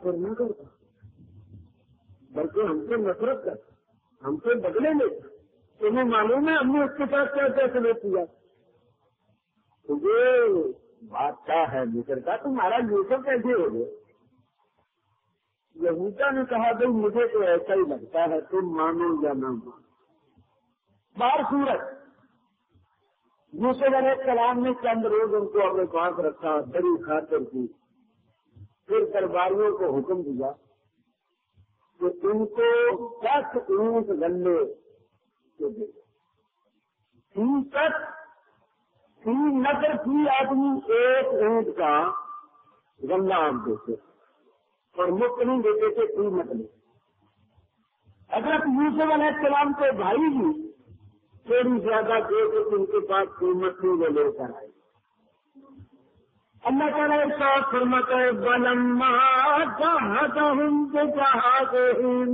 کفر نہیں کرتا، بلکہ ہم سے نفرت کرتا، ہم سے بدلے لیتا۔ تمہیں معلوم ہے ہم نے اس کے ساتھ کیا کیا سلوک کیا؟ تجھے بادشاہ ہے مصر کا، تمہارا یوسف کیسے ہو گیا؟ یہودا نے کہا بھائی مجھے تو ایسا ہی لگتا ہے، تم مانو یا نہ مانو۔ بار صورت یوسف علیہ السلام نے چند روز ان کو اپنے پاس رکھا، بڑی خاطر کی، پھر درباریوں کو حکم دیا کہ ان کو 10 اونٹ غلے فی نفر فی آدمی 1 اونٹ کا غلہ آپ دیتے اور مفت نہیں دیتے تھے قیمت میں۔ حضرت یوسف علیہ السلام کے بھائی بھی تھوڑی زیادہ دے کے ان کے پاس قیمت نہیں وہ لے کر آئے۔ اللہ تعالیٰ ارشاد فرماتا ہے وَلَمَّا جَهَّزَهُم بِجَهَازِهِمْ،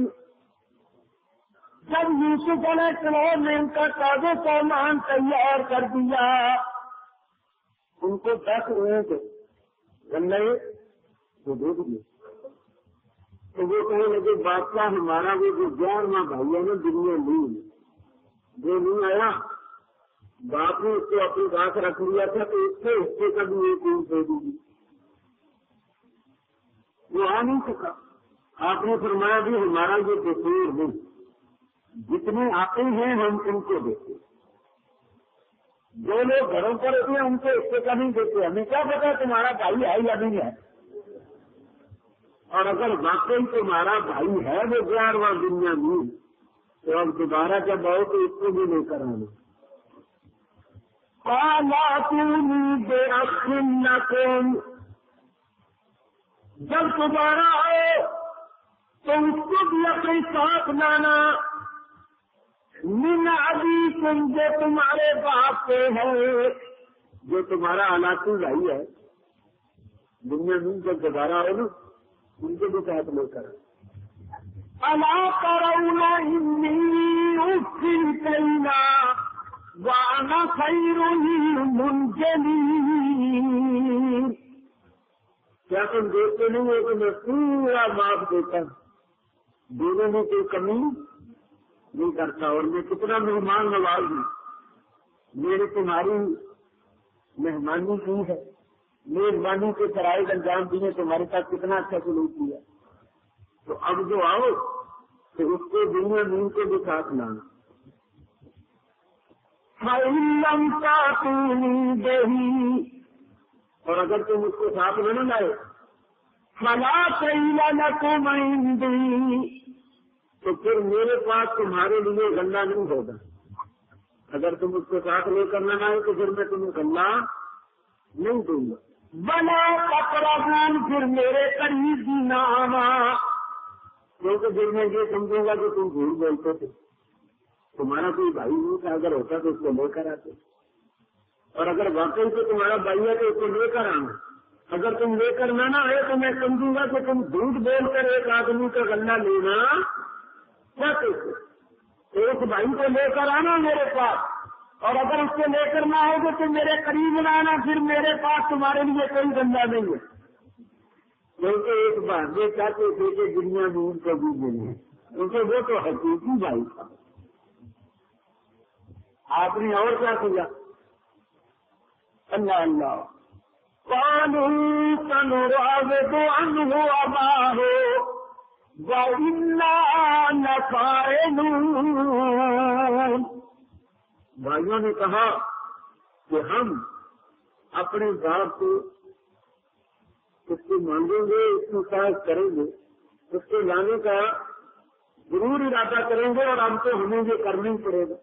جب یوسف علیہ السلام نے ان کا ساز و سامان تیار کر دیا، ان کو 10 اونٹ غلے وہ دے دیے، تو وہ کہنے لگے بادشاہ ہمارا وہ جو 11واں بھائی ہے نا دنیا جو نہیں آیا، باپ نے اس کو اپنی بات رکھ لیا تھا تو اس کے حصے کا بھی 1 اونٹ دے دیجیے، وہ آ نہیں سکا۔ آپ نے فرمایا بھی ہمارا یہ قصور نہیں، جتنے آتے ہیں ہم ان کو دیتے، جو لوگ گھروں پر ہوتے ہیں ان کو حصے کا نہیں دیتے، ہمیں کیا پتا تمہارا بھائی ہے یا نہیں ہے، اور اگر واقعی تمہارا بھائی ہے وہ 11واں دنیا میں تو اب دوبارہ جب آؤ تو اس کو بھی لے کر آنا۔ جب دوبارہ آئے تو اس کو بھی اپنے ساتھ لانا، من ابیکم جو تمہارے باپ سے ہے، جو تمہارا علاقی بھائی ہے دنیا میں، جب دوبارہ آئے نا ان کو بھی ساتھ لے کر الا ترون انی افیت الینا وانا خیر المنزلین، کیا تم دیکھتے نہیں ہو کہ میں پورا معاف دیتا ہوں، دینے میں کوئی کمی نہیں کرتا، اور میں کتنا مہمان نواز ہوں، میری تمہاری مہمانی کی ہے، میزبانی کے فرائض انجام دیے، تمہارے ساتھ کتنا اچھا سلوک کیا، تو اب جو آؤ تو اس کو دنیا دین کو بھی ساتھ لانا۔ فَإِن لَّمْ تَأْتُونِي بِهِ، اور اگر تم اس کو ساتھ نہ لائے فَلَا كَيْلَ لَكُمْ عِندِي، تو پھر میرے پاس تمہارے لیے غلہ نہیں ہوگا، اگر تم اس کو ساتھ لے کر نہ آئے تو پھر میں تمہیں غلہ نہیں دوں گا۔ بلا تقربون، پھر میرے قریب بھی نہ آنا، کیونکہ پھر میں یہ سمجھوں گا کہ تم جھوٹ بولتے تھے، تمہارا کوئی بھائی نہیں تھا، اگر ہوتا تو اس کو لے کر آتے، اور اگر واقعی سے تمہارا بھائی ہے تو اس کو لے کر آنا، اگر تم لے کر نہ آئے تو میں سمجھوں گا کہ تم جھوٹ بول کر ایک آدمی کا غلہ لینا چاہتے تھے، تو اس بھائی کو لے کر آنا میرے پاس، اور اگر اس کو لے کر نہ آؤ گے تو میرے قریب نہ آنا، پھر میرے پاس تمہارے لیے کوئی غلہ نہیں ہے، کیونکہ ایک بار یہ چاہتے تھے کہ دنیا میں ان کو بھی ملے، کیونکہ وہ تو حقیقی بھائی تھا۔ آپ نے اور کیا کیا؟ اللہ اللہ قالوا سنراود عنه أباه وإنا لفاعلون، بھائیوں نے کہا کہ ہم اپنے باپ کو اس کو مانگیں گے، اس کی سائز کریں گے، اس کو لانے کا ضرور ارادہ کریں گے، اور ہم کو ہمیں یہ کرنا ہی پڑے گا،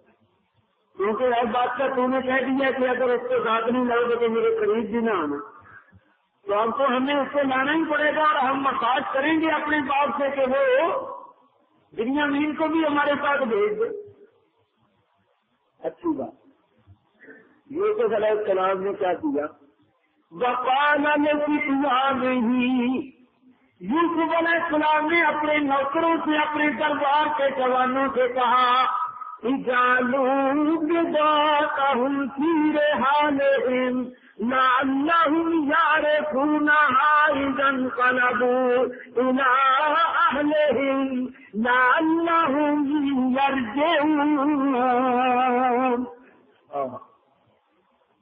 کیونکہ ایک بات کا تو نے کہہ دیا کہ اگر اس کو ساتھ نہیں لاؤ گے تو میرے قریب بھی نہ آنا، تو ہم کو ہمیں اس کو لانا ہی پڑے گا، اور ہم مساج کریں گے اپنے باپ سے کہ وہ دنیا مین کو بھی ہمارے ساتھ بھیج دے۔ اچھی بات، یوسف علیہ السلام نے کیا کیا؟ وقال لفتيانه، یوسف علیہ السلام نے اپنے نوکروں سے، اپنے دربار کے جوانوں سے کہا اجعلوا بضاعتهم في رحالهم لعلهم يعرفونها إذا انقلبوا إلى أهلهم لعلهم يرجعون.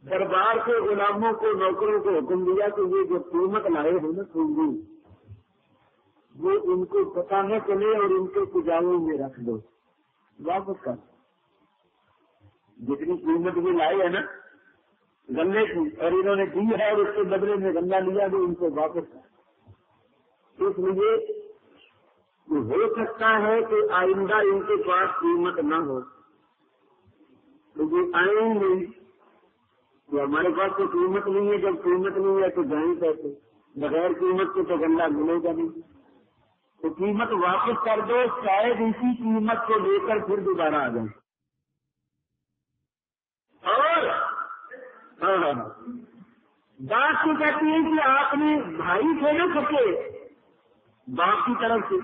دربار کے غلاموں کو نوکروں کو حکم دیا کہ یہ جو قیمت لائے ہیں نا سونگی وہ ان کو پتہ نہ چلے اور ان کے کجاووں میں رکھ دو، واپس کر. جتنی قیمت بھی لائے ہے نا گنے کی اور انہوں نے دی ہے اور اس کے بدلے میں گنا لیا بھی ان کو واپس کر. اس لیے ہو سکتا ہے کہ آئندہ ان کے پاس قیمت نہ ہو تو یہ آئیں نہیں کہ ہمارے پاس تو قیمت نہیں ہے، جب قیمت نہیں ہے تو جائیں کیسے، بغیر قیمت کے تو گندا ملے گا نہیں. تو قیمت واپس کر دو، شاید اسی قیمت کو لے کر پھر دوبارہ آ جائیں. اور بات تو کہتی ہے کہ آپ نے بھائی تھے نہ سکے باپ کی طرف سے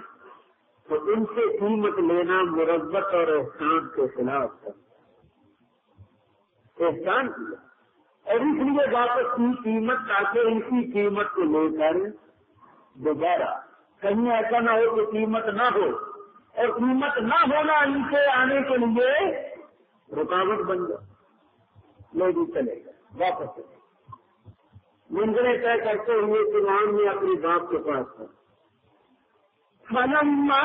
تو ان سے قیمت لینا مربت اور احسان کے خلاف تھا. احسان کیا اور اس لیے واپس کی قیمت تاکہ ان کی قیمت کو لے کر دوبارہ کہیں ایسا نہ ہو کہ قیمت نہ ہو اور قیمت نہ ہونا ان کے آنے کے لیے رکاوٹ بن جائے. لے بھی چلے گا واپس چلے گا. منظریں طے کرتے ہوئے قرآن میں اپنی باپ کے پاس تھا. فلما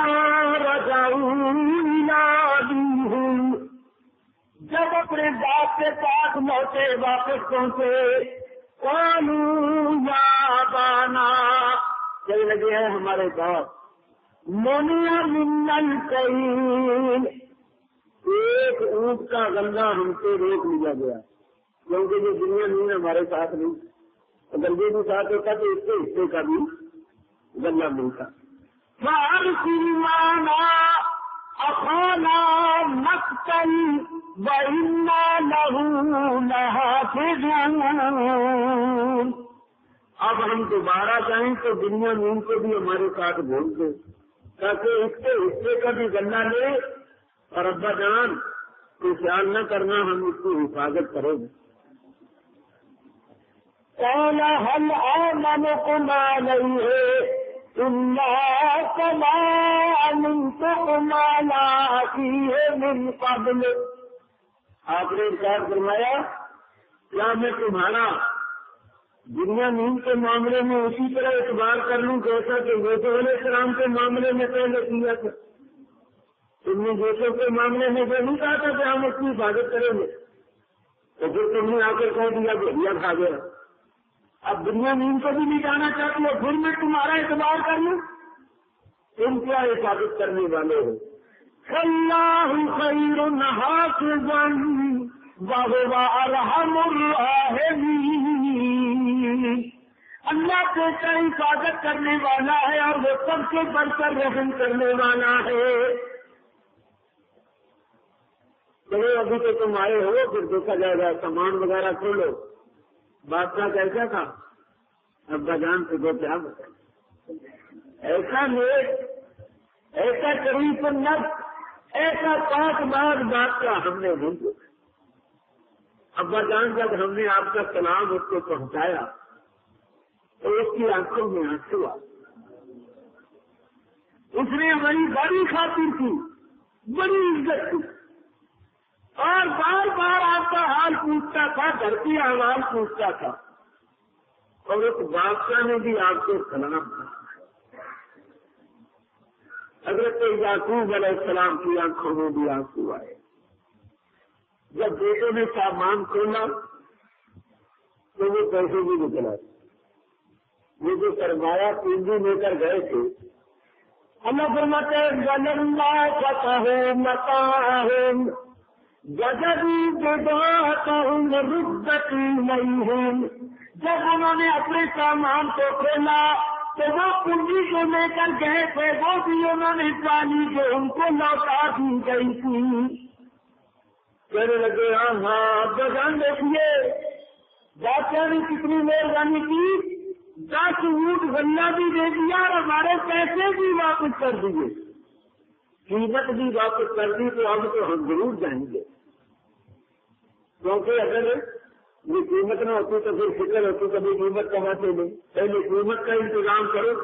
رجعوا إلى أبيهم جب اپنے باپ کے پاس لوٹے واپس پہنچے قالوا يا أبانا کہنے لگے ہیں ہمارے باپ منع منا الكيل ایک اونٹ کا غلہ ہم سے روک لیا گیا کیونکہ یہ دنیا نہیں ہمارے ساتھ نہیں. اگر یہ بھی ساتھ ہوتا تو اس کے حصے کا بھی غلہ ملتا. فأرسل معنا أخانا نقتل وإنا له لحافظون. اب ہم دوبارہ جائیں تو دنیا میں ان کو بھی ہمارے ساتھ بھول دیں تاکہ اس کے حصے کا بھی غلہ لے اور ابا جان تو خیال نہ کرنا ہم اس کی حفاظت کریں گے. قال هل آمنكم عليه إلا كما أمنتكم على أخيه من قبل. آپ نے ارشاد فرمایا کیا میں تمہارا دنیا نیم کے معاملے میں اسی طرح اعتبار کر لوں جیسا کہ یوسف علیہ السلام کے معاملے میں پہلے کیا تھا. تم نے یوسف کے معاملے میں جو نہیں کہا تھا کہ ہم اس کی حفاظت کریں گے تو پھر تم نے آ کر کہہ دیا بھیا کھا گیا. اب دنیا میں ان کو بھی نہیں جانا چاہتی ہو پھر میں تمہارا اعتبار کر لوں. تم کیا حفاظت کرنے والے ہو. اللہ خیر حافظا وهو ارحم الراحمین. اللہ کے حفاظت کرنے والا ہے اور وہ سب سے بڑھ کر رحم کرنے والا ہے. چلو ابھی تو تم آئے ہو پھر دیکھا جائے گا سامان وغیرہ کھولو. بادشاہ کیسا تھا ابا جان سے تو کیا بتائیں. ایسا نیک ایسا قریب نفس ایسا پاک باغ بادشاہ ہم نے نہیں دیکھا. ابا جان جب ہم نے آپ کا سلام اس کو پہنچایا تو اس کی آنکھوں میں آنسو آ. اس نے ہماری بڑی خاطر کی بڑی عزت کی اور بار بار آپ کا حال پوچھتا تھا گھر کی آواز پوچھتا تھا اور اس بادشاہ نے بھی آپ کو سلام کیا. حضرت یعقوب علیہ السلام کی آنکھوں میں بھی آنسو آئے. جب بیٹے نے سامان کھولا تو وہ پیسے بھی نکلا. یہ جو سرمایہ پونجی لے کر گئے تھے اللہ فرماتے ہیں وَلَمَّا فَتَحُوا مَتَاعَهُمْ وَجَدُوا بِضَاعَتَهُمْ رُدَّتْ إِلَيْهِمْ. جب انہوں نے اپنے سامان کو کھولا تو وہ پونجی کو لے کر گئے تھے وہ بھی انہوں نے پانی جو ان کو لوٹا دی گئی تھی. کہنے لگے ہاں بجان دیکھیے بادشاہ نے کتنی مہربانی کی 10 اونٹ غلہ بھی دے دیا اور ہمارے پیسے بھی واپس کر دیے قیمت بھی واپس کر دی. تو اب تو ہم ضرور جائیں گے کیونکہ اگر یہ قیمت نہ ہوتی تو پھر فکر ہوتی کبھی قیمت کماتے نہیں. پہلے قیمت کا انتظام کرو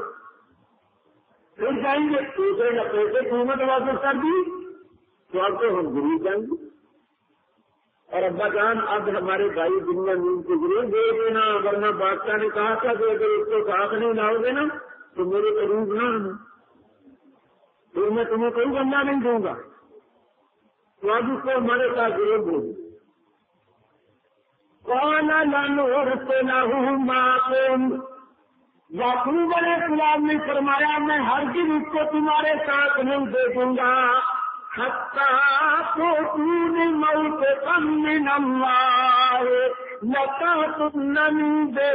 پھر جائیں گے. دوسرے کا پیسے قیمت واپس کر دی تو اب تو ہم ضرور جائیں گے. اور ابا جان اب ہمارے بھائی دنیا نیند کو ضرور دے دینا, ورنہ بادشاہ نے کہا تھا کہ اگر اس کو ساتھ نہیں لاؤ گے نا تو میرے قریب نہ آنا, پھر میں تمہیں کوئی بندہ نہیں دوں گا. تو اب اس کو ہمارے ساتھ ضرور دے دوں. کون لنرسلہ معکم, یعقوب علیہ السلام نے فرمایا میں ہر دن اس کو تمہارے ساتھ نہیں دے دوں گا حتیٰ تؤتون موثقا من اللہ لتأتوننی بہ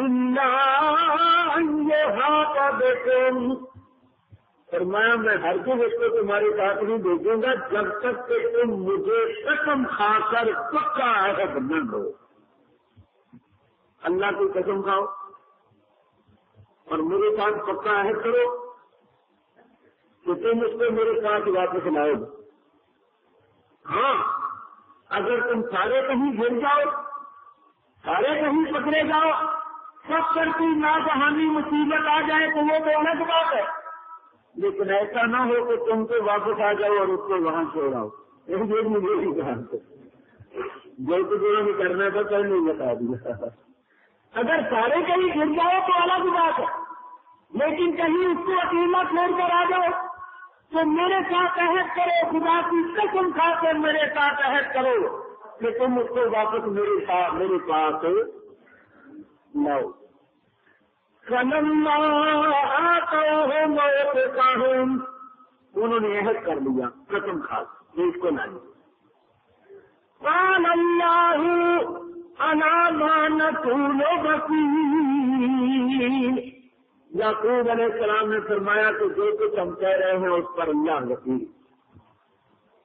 الا ان یحاط بکم. فرمایا میں ہر دن اس کو تمہارے ساتھ نہیں بھیجوں گا جب تک کہ تم مجھے قسم کھا کر پکا عہد نہ دو. اللہ کی قسم کھاؤ اور میرے ساتھ پکا عہد کرو کہ تم اس کو میرے ساتھ واپس لاؤ گے. ہاں اگر تم سارے کہیں گر جاؤ, سارے کہیں پکڑے جاؤ, سب پر کوئی ناگہانی مصیبت آ جائے تو وہ تو الگ بات ہے, لیکن ایسا نہ ہو کہ تم تو واپس آ جاؤ اور اس کو وہاں چھوڑاؤ. مجھے نہیں کہا جو کچھ انہوں نے کرنا تھا کل نہیں بتا دیا. اگر سارے کہیں گر جاؤ تو الگ بات ہے, لیکن کہیں اس کو اکیلا چھوڑ کر آ جاؤ تو میرے ساتھ عہد کرو, خدا کی قسم کھا کر میرے ساتھ عہد کرو کہ تم اس کو واپس میرے پاس لاؤ. فلما آتوہ موثقہم, انہوں نے عہد کر لیا قسم کھا کہ اس کو لائیں. قال اللہ علی ما نقول وکیل, یعقوب علیہ السلام نے فرمایا کہ جو کچھ ہم کہہ رہے ہیں اس پر اللہ وکیل,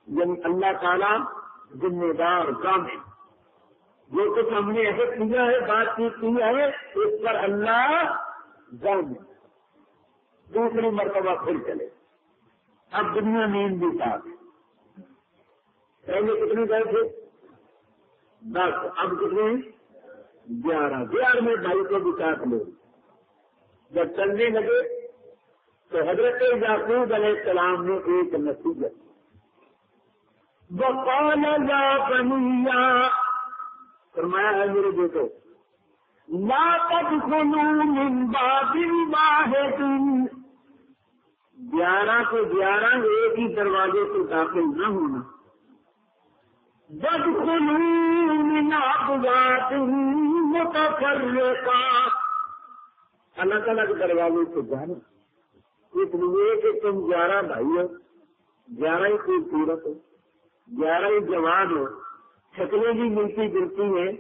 یعنی اللہ تعالیٰ ذمہ دار ضامن. جو کچھ ہم نے عہد کیا ہے, بات چیت کی ہے, اس پر اللہ ضامن. دوسری مرتبہ پھر چلے. اب دنیا نیند بھی ساتھ. پہلے کتنے گئے تھے 10, اب کتنے 11. 11 بھائی کو بھی ساتھ لے. جب چلنے لگے تو حضرت یعقوب علیہ السلام نے ایک نصیحت, وقال یا بنی, فرمایا ہے میرے بیٹو, لا تدخلوا من باب واحد, 11 کو 11 ایک ہی دروازے سے داخل نہ ہونا. وادخلوا من ابواب متفرقہ, الگ الگ دروازے سے جانا. اس لیے کہ تم 11 بھائی ہو, 11 ہی خوبصورت ہو, 11 ہی جوان ہو, شکلیں بھی ملتی جلتی ہیں,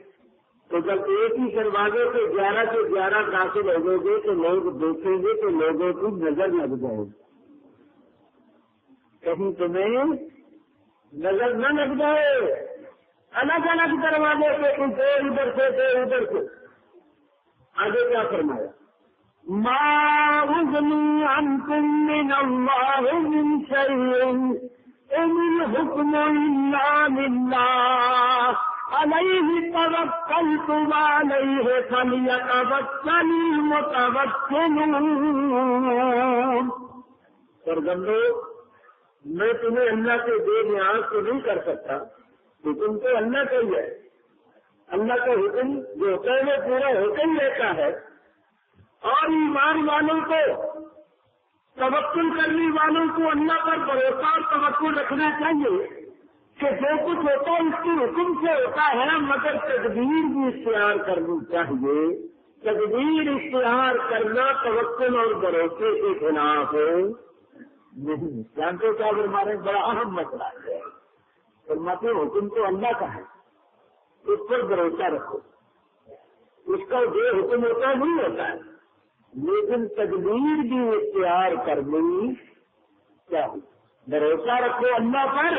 تو جب ایک ہی دروازے سے 11 سے 11 داخل ہو گے تو لوگ دیکھیں گے تو لوگوں کی نظر لگ جائے گی. کہیں تمہیں نظر نہ لگ جائے. الگ الگ دروازے سے ادھر سے ادھر سے. آگے کیا فرمایا, ما اغنی عنکم من اللہ من شیء ان الحکم الا للہ علیہ توکلت وعلیہ فلیتوکل المتوکلون. سرگندو, میں تمہیں اللہ کے بے نیاز تو نہیں کر سکتا, حکم تو اللہ کا ہی ہے. اللہ کا حکم جو ہوتا ہے وہ پورا حکم لیتا ہے. اور ایمان والوں کو, توکل کرنے والوں کو اللہ پر بھروسہ اور توکل رکھنا چاہیے کہ جو کچھ ہوتا ہے اس کے حکم سے ہوتا ہے, مگر تدبیر بھی اختیار کرنی چاہیے. تدبیر اختیار کرنا توکل اور بھروسے کے خلاف نہیں. جانتے کیا ہمارے بڑا اہم مسئلہ ہے. فرماتے حکم تو اللہ کا ہے, اس پر بھروسہ رکھو. اس کا جو حکم ہوتا ہے وہی ہوتا ہے, لیکن تدبیر بھی اختیار کرنی چاہیے. بھروسہ رکھو اللہ پر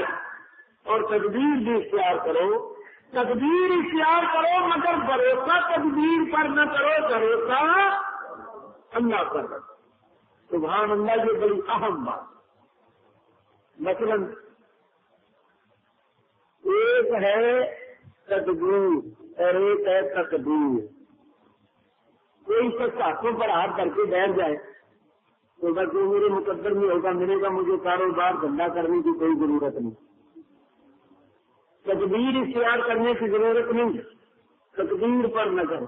اور تدبیر بھی اختیار کرو. تدبیر اختیار کرو مگر بھروسہ تدبیر پر نہ کرو, بھروسہ اللہ پر رکھو. سبحان اللہ, یہ بڑی اہم بات. مثلا ایک ہے تدبیر اور ایک ہے تقدیر. کوئی شخص ہاتھوں پر ہاتھ کر کے بیٹھ جائے تو بس جو میرے مقدر میں ہوگا ملے گا, مجھے کاروبار دھندا کرنے کی کوئی ضرورت نہیں, تقدیر اختیار کرنے کی ضرورت نہیں, تقدیر پر نہ کرو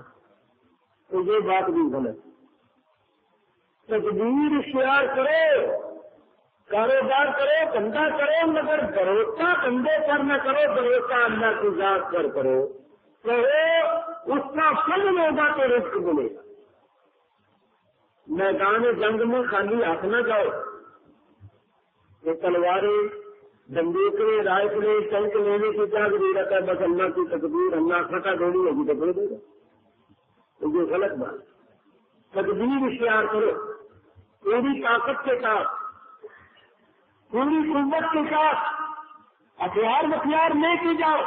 تو یہ بات بھی غلط. تقدیر اختیار کرو, کاروبار کرو, دھندا کرو, مگر بھروسہ دھندے پر نہ کرو, بھروسہ اللہ کی ذات پر کرو. کہو اس کا فضل ہوگا تو رزق ملے گا. میدان جنگ میں خالی ہاتھ نہ جاؤ, یہ تلواریں, بندوقیں, رائفلیں, ٹینک لینے کی کیا ضرورت ہے؟ بس اللہ کی تقدیر, اللہ فتح دینی ہوگی تو دے دے گا. تو یہ غلط بات. تقدیر اختیار کرو, پوری طاقت کے ساتھ, پوری قوت کے ساتھ, ہتھیار لے کے جاؤ,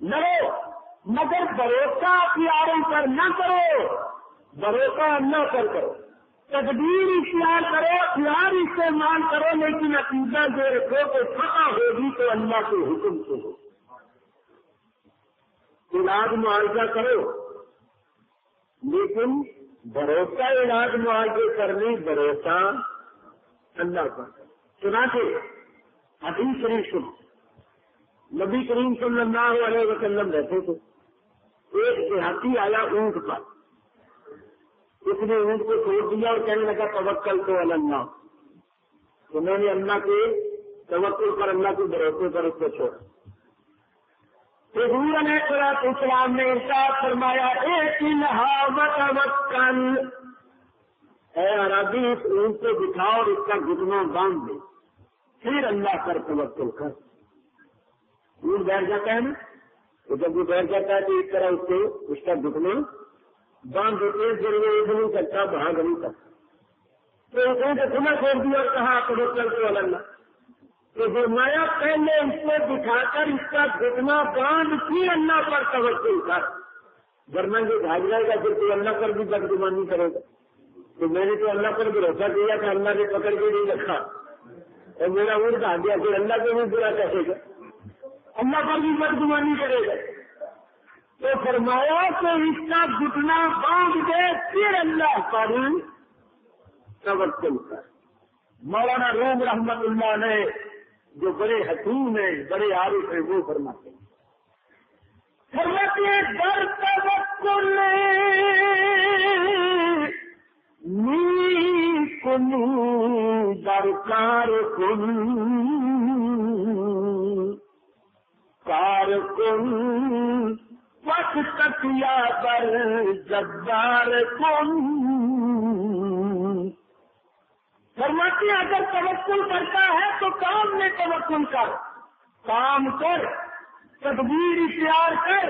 لڑو, مگر بھروسہ ہتھیاروں پر نہ کرو, بھروسہ اللہ پر کرو. تقدیر اختیار کرو, ہتھیار استعمال کرو, لیکن عقیدہ جو رکھو کہ فتح ہوگی تو اللہ کے حکم سے ہو. علاج معالجہ کرو, لیکن بھروسہ علاج معالجے کرنے, بھروسہ اللہ پر. چنانچہ حدیث شریف سنو, نبی کریم صلی اللہ علیہ وسلم رہتے تھے. ایک دیہاتی آیا اونٹ پر, اس نے اونٹ کو چھوڑ دیا اور کہنے لگا توکل تو اللہ. تو میں نے اللہ کے توکل پر, اللہ کے بھروسے پر اس کو چھوڑا. حضور علیہ السلام نے ارشاد فرمایا ایک توکل, اے عربی اس اونٹ کو بٹھاؤ اور اس کا گھٹنا باندھ دے, پھر اللہ پر توکل کر. اونٹ بیٹھ جاتا ہے نا, تو جب وہ بیٹھ جاتا ہے تو اس طرح اس کو اس کا گھٹنا باندھ دیتے ہیں, پھر وہ ایک نہیں کرتا, بھاگ نہیں کرتا. تو اس نے گھٹنا چھوڑ دیا اور کہا توکل تو اللہ. تو فرمایا پہلے اس کو بٹھا کر اس کا گھٹنا باندھ پھر اللہ پر توکل کر, ورنہ یہ بھاگ جائے گا پھر تو اللہ پر بھی بدگمانی کرے گا. تو میں نے تو اللہ پر بھروسہ کیا کہ اللہ نے پکڑ کے نہیں رکھا اور میرا اونٹ آ گیا, پھر اللہ کو بھی برا کہے گا, اللہ پر بھی بدگمانی کرے گا. تو فرمایا کہ اس کا گھٹنا باندھ دے پھر اللہ پر توکل کر. مولانا روم رحمت اللہ نے جو بڑے حکیم ہیں, بڑے عارف ہیں, وہ فرماتے ہیں در توکل نی کنی درکار کن کار کن وقت تکیا بر جبار کن. فرماتے اگر توکل کرتا ہے تو کام میں توکل کر, کام کر, تدبیر اختیار کر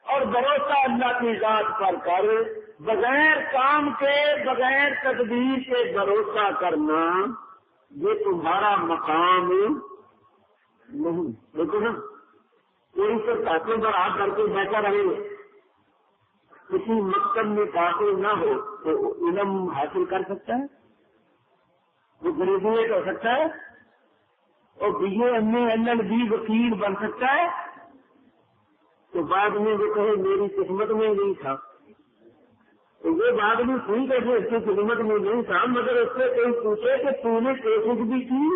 اور بھروسہ اللہ کی ذات پر کر. بغیر کام کے, بغیر تدبیر کے بھروسہ کرنا یہ تمہارا مقام نہیں. دیکھو نا, کوئی سے ہاتھوں پر ہاتھ کر کے بیٹھا رہے, کسی مکتب میں داخل نہ ہو تو علم حاصل کر سکتا ہے؟ وہ گریجویٹ ہو سکتا ہے اور BA MA LLB وکیل بن سکتا ہے؟ تو بعد میں وہ کہے میری قسمت میں نہیں تھا, تو وہ بعد میں ٹھیک ہے کہ اس کی قسمت میں نہیں تھا, مگر اس سے کوئی پوچھے کہ تو نے کوشش بھی کی,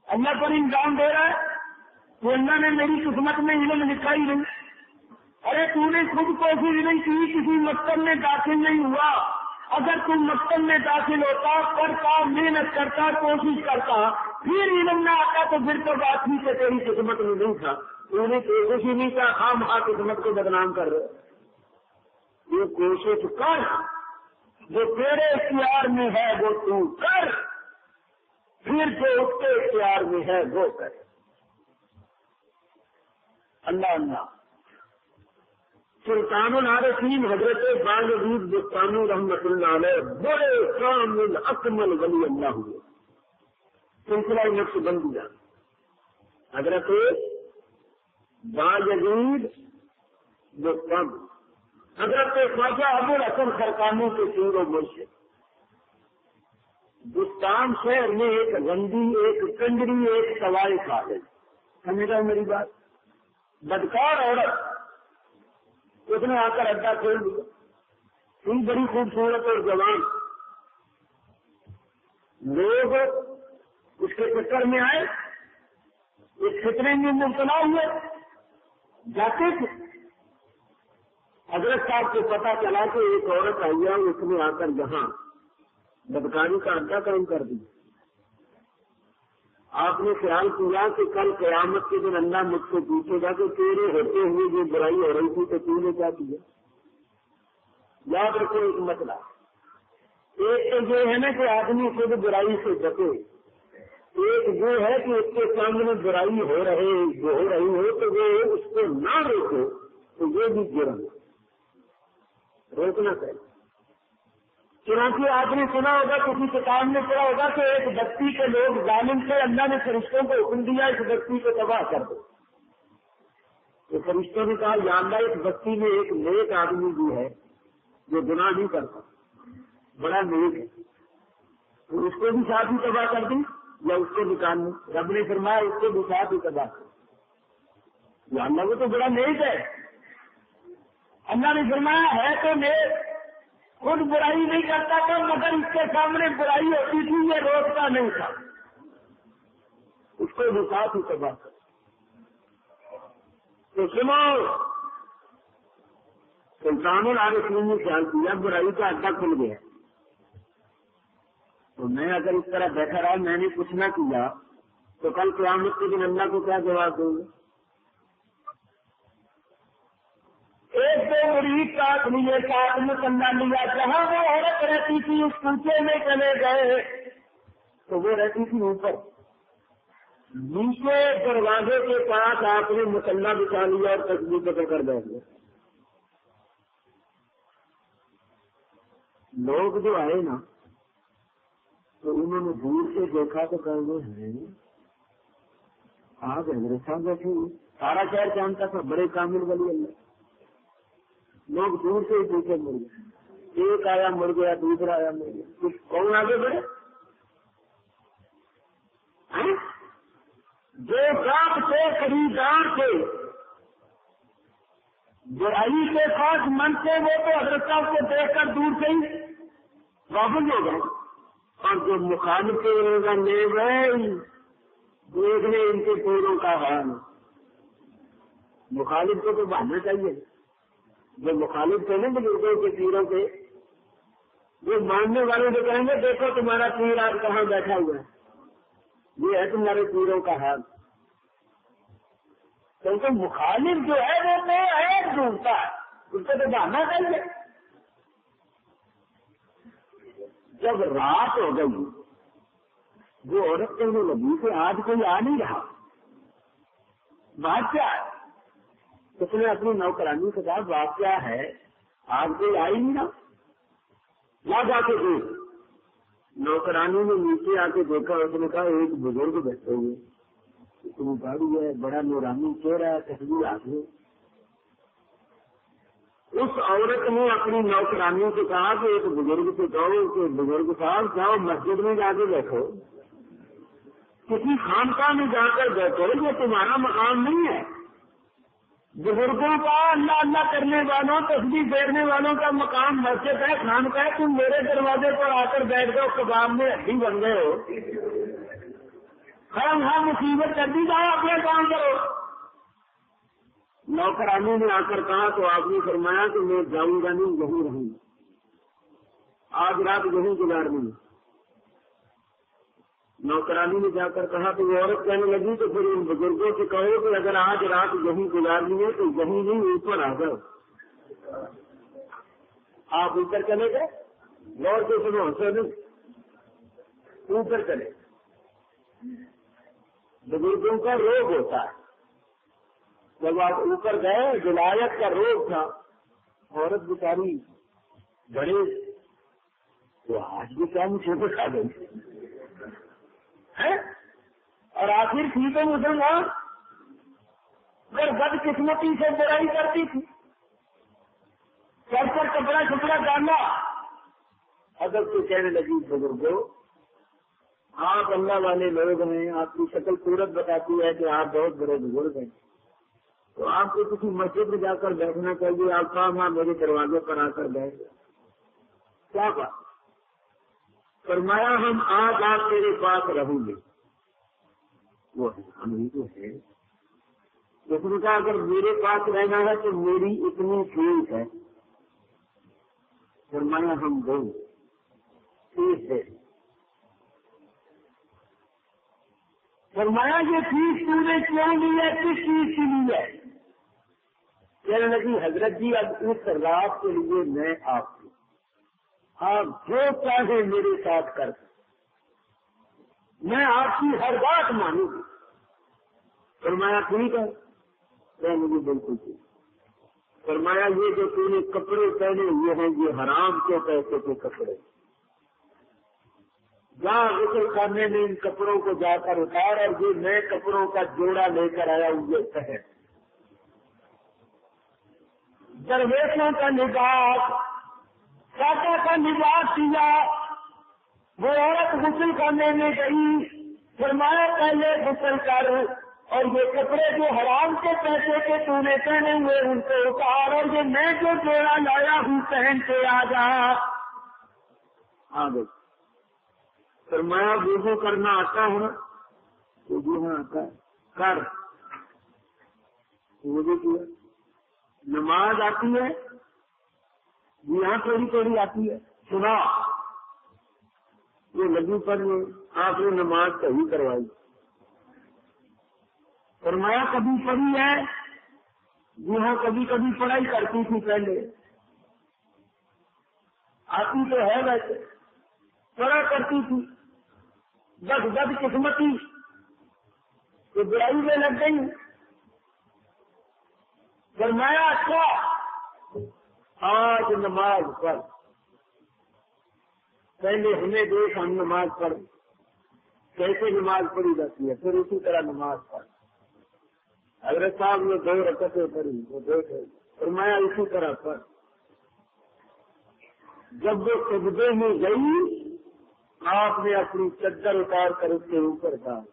اللہ پر انجام دے رہا ہے کہ اللہ نے میری قسمت میں علم لکھا ہی نہیں. ارے تو نے خود کوشش نہیں کی, کسی مکتب میں داخل نہیں ہوا. اگر تم مکتب میں داخل ہوتا, پڑھتا, محنت کرتا, کوشش کرتا, پھر علم نہ آتا تو پھر تو بات ہی سے تیری قسمت میں نہیں تھا. تو نے کوشش ہی نہیں کیا, خام خواہ قسمت کو بدنام کر رہے. یہ کوشش کر, جو تیرے اختیار میں ہے وہ تو کر, پھر جو اس کے اختیار میں ہے وہ کر. اللہ اللہ. سلطان العارفین حضرت باغ بستانی رحمت اللہ علیہ بڑے کامل اکمل ولی اللہ ہوئے, سلسلہ نقش بندیاں. حضرت باغ بستانی, حضرت خواجہ ابو الحسن خرقانی کے پیر و مرشد. بستان شہر میں ایک رندی, ایک کنجری, ایک سوائے کالج. سمجھا میری بات؟ بدکار عورت اس نے آ کر اڈا کھول دیا، ان بڑی خوبصورت اور جوان لوگ اس کے چکر میں آئے، اس خطرے میں مبتلا ہوئے، جاتے تھے۔ حضرت صاحب کو پتا چلا کہ ایک عورت آئی ہے، اس نے آ کر یہاں بدکاری کا اڈا قائم کر دیا۔ آپ نے خیال کیا کہ کل قیامت کے دن اللہ مجھ سے پوچھے گا کہ تیرے ہوتے ہوئے جو برائی ہو رہی تھی تو تو نے کیا کیا؟ یاد رکھو ایک مسئلہ، ایک تو یہ ہے نا کہ آدمی خود برائی سے بچے، ایک یہ ہے کہ اس کے سامنے برائی ہو رہی ہو تو وہ اس کو نہ روکو تو یہ بھی جرم ہے، روکنا چاہیے۔ چنانچہ آپ نے سنا ہوگا، کسی کتاب میں پڑھا ہوگا کہ ایک بستی کے لوگ ظالم سے اللہ نے فرشتوں کو حکم دیا اس بستی کو تباہ کر دو، تو فرشتوں نے کہا یا اللہ اس بستی میں ایک نیک آدمی بھی ہے جو گناہ نہیں کرتا، بڑا نیک ہے، تو اس کو بھی ساتھ ہی تباہ کر دیں یا اس کو نکال لیں؟ رب نے فرمایا اس کو بھی ساتھ ہی تباہ کر، یا اللہ وہ تو بڑا نیک ہے۔ اللہ نے فرمایا ہے تو نیک، خود برائی نہیں کرتا تھا مگر اس کے سامنے برائی ہوتی تھی یہ روکتا نہیں تھا، اس کو بھی ساتھ ہی تباہ کر۔ تو سنو، سلطان العارفین نے خیال کیا برائی کا اڈا کھل گیا، تو میں اگر اس طرح بیٹھا رہا میں نے کچھ نہ کیا تو کل قیامت کے دن اللہ کو کیا جواب دوں گا؟ ایک دو مرید ساتھ لیے، ساتھ میں کندا لیا، جہاں وہ عورت رہتی تھی اس کوچے میں چلے گئے تو وہ رہتی تھی اوپر، نیچے دروازے کے پاس آپ نے مسلح بچھا لیا اور تسبیح پکڑ کر بیٹھ گئے۔ لوگ جو آئے نا تو انہوں نے دور سے دیکھا تو کہیں گے آج حضرت صاحب بیٹھے ہوئے، سارا شہر جانتا تھا بڑے کامل ولی اللہ، لوگ دور سے ہی پیچھے مڑ گئے، ایک آیا مڑ گیا، دوسرا آیا مڑ گیا، کچھ کون آگے بڑھے؟ جو گاہک تھے، خریدار تھے، برائی کے خاص من تھے، وہ تو حضرت صاحب کو دیکھ کر دور سے ہی واپس ہو گئے، اور جو مخالف لے گئے دیکھنے ان کے پیروں کا حال، مخالف کو تو بہانا چاہیے، جو مخالف تھے نا بزرگوں کے پیروں کے، وہ ماننے والوں سے کہیں گے دیکھو تمہارا پیر آج کہاں بیٹھا ہوا ہے، یہ ہے تمہارے پیروں کا حال، کیونکہ مخالف جو ہے وہ تو ہے ڈھونڈتا ہے، اس کو تو بہانا چاہیے۔ جب رات ہو گئی وہ عورت کہنے لگی کہ آج کوئی آ نہیں رہا، بات کیا ہے؟ اس نے اپنی نوکرانی سے کہا بات کیا ہے، آج کوئی آئی نہیں رہا، لا جا کے دیکھ۔ نوکرانی نے نیچے آ کے دیکھا، اس نے کہا ایک بزرگ بیٹھے ہوئے، اتنی گاڑی ہے، بڑا نورانی چہرہ ہے، تصویر ہاتھ میں۔ اس عورت نے اپنی نوکرانی سے کہا کہ ایک بزرگ سے کہو کہ بزرگ صاحب جاؤ مسجد میں جا کے بیٹھو، کسی خانقاہ میں جا کر بیٹھو، یہ تمہارا مقام نہیں ہے۔ بزرگوں کا، اللہ اللہ کرنے والوں، تسبیح پھیرنے والوں کا مقام مسجد ہے، خانقاہ ہے، تم میرے دروازے پر آ کر بیٹھ گئے، کباب میں ہڈی بن گئے ہو، خام ہاں مصیبت کر دی، جاؤ اپنا کام کرو۔ نوکرانی نے آ کر کہا تو آپ نے فرمایا کہ میں جاؤں گا نہیں، یہیں رہوں گا، آج رات یہیں گزارنی ہے۔ نوکرانی نے جا کر کہا تو وہ عورت کہنے لگی تو پھر ان بزرگوں سے کہو کہ اگر آج رات یہیں گزارنی ہے تو یہیں نہیں اوپر آ جاؤ۔ آپ اوپر چلے گئے، غور سے سنو، اوپر چلے۔ بزرگوں کا روگ ہوتا ہے، جب آپ اوپر گئے ولایت کا روگ تھا، عورت بیچاری بڑے تو آج بھی کیا مجھے بتا دیں اور آخر تھی تو مسلمان، اگر بد قسمتی سے برائی کرتی تھی، سر پر کپڑا چھپڑا ڈالا، ادب سے کہنے لگی بزرگوں آپ اللہ والے لوگ ہیں، آپ کی شکل صورت بتاتی ہے کہ آپ بہت بڑے بزرگ ہیں، تو آپ کو کسی مسجد میں جا کر بیٹھنا چاہیے، آپ کہاں میرے دروازے پر آ کر بیٹھ گئے، کیا بات؟ فرمایا ہم آج آپ تیرے پاس رہیں گے، وہ ہم ہی تو ہے۔ اس نے کہا اگر میرے پاس رہنا ہے تو میری اتنی فیس ہے، فرمایا ہم دیں گے، فیس ہے۔ فرمایا یہ فیس تو نے کیوں لی ہے، کس چیز کی لی ہے؟ کہنے لگی حضرت جی اب اس رات کے لیے میں آپ کو، آپ جو چاہے میرے ساتھ کر میں آپ کی ہر بات مانوں گی۔ فرمایا ٹھیک ہے، کہنے لگی بالکل ٹھیک۔ فرمایا یہ جو تو نے کپڑے پہنے ہوئے ہیں یہ حرام کے پیسے کے کپڑے، جہاں غسل خانے میں ان کپڑوں کو جا کر اتار اور یہ نئے کپڑوں کا جوڑا لے کر آیا ہوئے پہن۔ درویشوں کا لباس، سادہ کا لباس دیا، وہ عورت غسل خانے میں گئی، فرمایا پہلے غسل کر اور یہ کپڑے جو حرام کے پیسے کے تو نے پہنے ہوئے ان کو اتار اور یہ میں جو جوڑا لایا ہوں پہن کے آ جا۔ آ گئی۔ فرمایا وضو کرنا آتا ہے؟ وضو ہاں آتا ہے، کر۔ وضو کیا۔ نماز آتی ہے؟ جی ہاں تھوڑی تھوڑی آتی ہے، سنا۔ یہ لگی پڑھنے، آپ نے نماز صحیح کروائی۔ فرمایا کبھی پڑھی ہے؟ جی ہاں کبھی کبھی پڑھائی کرتی تھی پہلے، آتی تو ہے ویسے، پڑھا کرتی تھی، بس بد قسمتی تو برائی میں لگ گئی۔ فرمایا اچھا آج نماز پڑھ، پہلے ہمیں دیکھ ہم نماز پڑھ، کیسے نماز پڑھی جاتی ہے، پھر اسی طرح نماز پڑھ۔ حضرت صاحب نے 2 رکعتیں پڑھی، وہ دیکھے، فرمایا اسی طرح پڑھ۔ جب وہ سجدے میں گئی آپ نے اپنی چادر اتار کر اس کے اوپر ڈال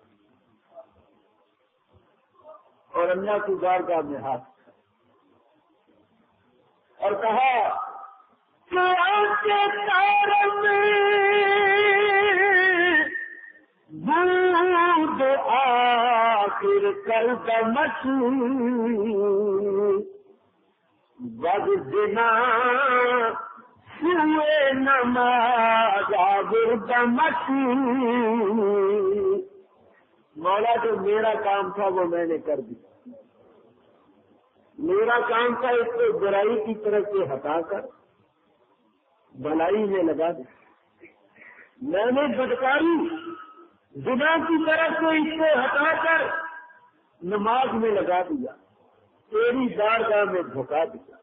اور اللہ کی بارگاہ میں ہاتھ اور کہا کہ آپ کے تارم بود آخر کر دمچ بد دنا سوئے نماز آگر دمچ۔ مولا جو میرا کام تھا وہ میں نے کر دیا، میرا کام تھا اس کو برائی کی طرف سے ہٹا کر بھلائی میں لگا دیا، میں نے بدکاری گناہ کی طرف سے اس کو ہٹا کر نماز میں لگا دیا، تیری بارگاہ میں جھکا دیا۔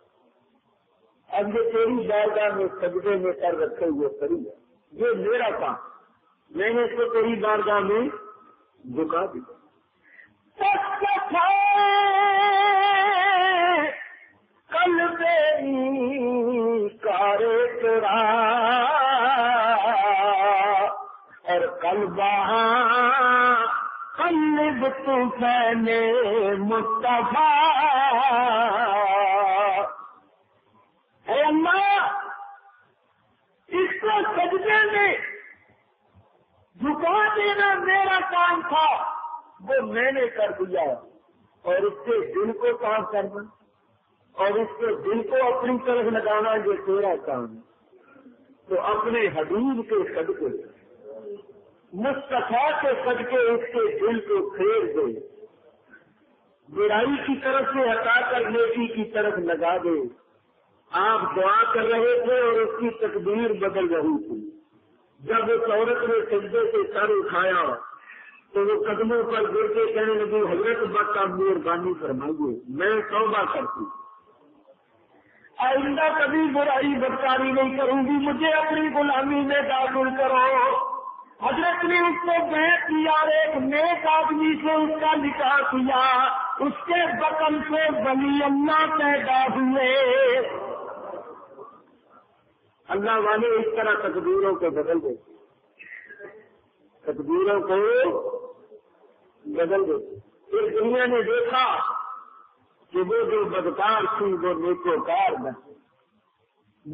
اب یہ تیری بارگاہ میں سجدے میں کر رکھے ہوئے کری ہے، یہ میرا کام، میں نے اس کو تیری بارگاہ میں جھکا دیا۔ کل بے کارے تیرا اور کل بہاں قلب تو پہنے مصطفیٰ۔ اے اللہ اس کو سجدے میں جھکا دینا میرا کام تھا، وہ میں نے کر دیا، اور اس کے دل کو صاف کرنا اور اس کے دل کو اپنی طرف لگانا یہ تیرا کام ہے۔ تو اپنے حبیب کے صدقے مصطفیٰ کے صدقے اس کے دل کو پھیر دے، برائی کی طرف سے ہٹا کر نیکی کی طرف لگا دے۔ آپ دعا کر رہے تھے اور اس کی تقدیر بدل رہی تھی۔ جب اس عورت نے سجدے سے سر اٹھایا تو وہ قدموں پر گر کے کہنے لگی حضرت بس آپ مہربانی فرمائیے، میں توبہ کرتی، آئندہ کبھی برائی بدکاری نہیں کروں گی، مجھے اپنی غلامی میں داخل کرو۔ حضرت نے اس کو بیعت کیا اور ایک نیک آدمی سے اس کا نکاح کیا، اس کے بطن سے ولی اللہ پیدا ہوئے۔ اللہ والے اس طرح تقدیروں کو بدل دیتے، تقدیروں کو بدل دیتے۔ پھر دنیا نے دیکھا کہ وہ جو بدکار تھی وہ نیکوکار بنے،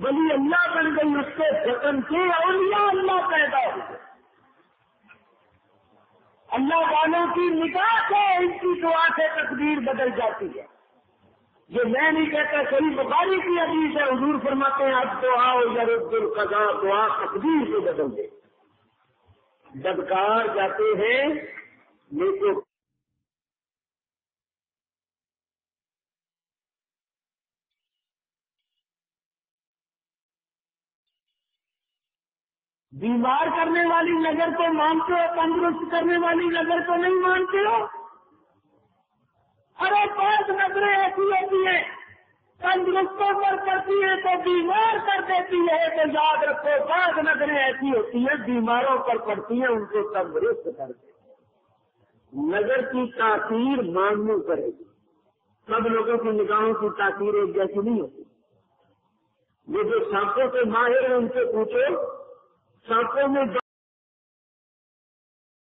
ولی اللہ بن گئی، اس کے فتن سے اولیاء اللہ پیدا ہوئے۔ اللہ والوں کی نگاہ سے ان کی دعا سے تقدیر بدل جاتی ہے۔ یہ میں نہیں کہتا، صحیح بخاری کی حدیث ہے، حضور فرماتے ہیں اب دعا یرد القضاء، دعا تقدیر کو بدل دے۔ بدکار جاتے ہیں نیکو بیمار کرنے والی نظر کو مانتے ہو، تندرست کرنے والی نظر کو نہیں مانتے ہو؟ ارے بعض نظریں ایسی ہوتی ہیں تندرستوں پر پڑتی ہیں تو بیمار کر دیتی ہے، تو یاد رکھو بعض نظریں ایسی ہوتی ہیں بیماروں پر پڑتی ہیں، ان کو تندرست کر دیتی ہیں۔ نظر کی تاثیر ماننی پڑے گی۔ سب لوگوں کی نگاہوں کی تاثیر ایک جیسی نہیں ہوتی۔ یہ جو سانپوں سے ماہر ہیں ان سے پوچھو، سانپوں میں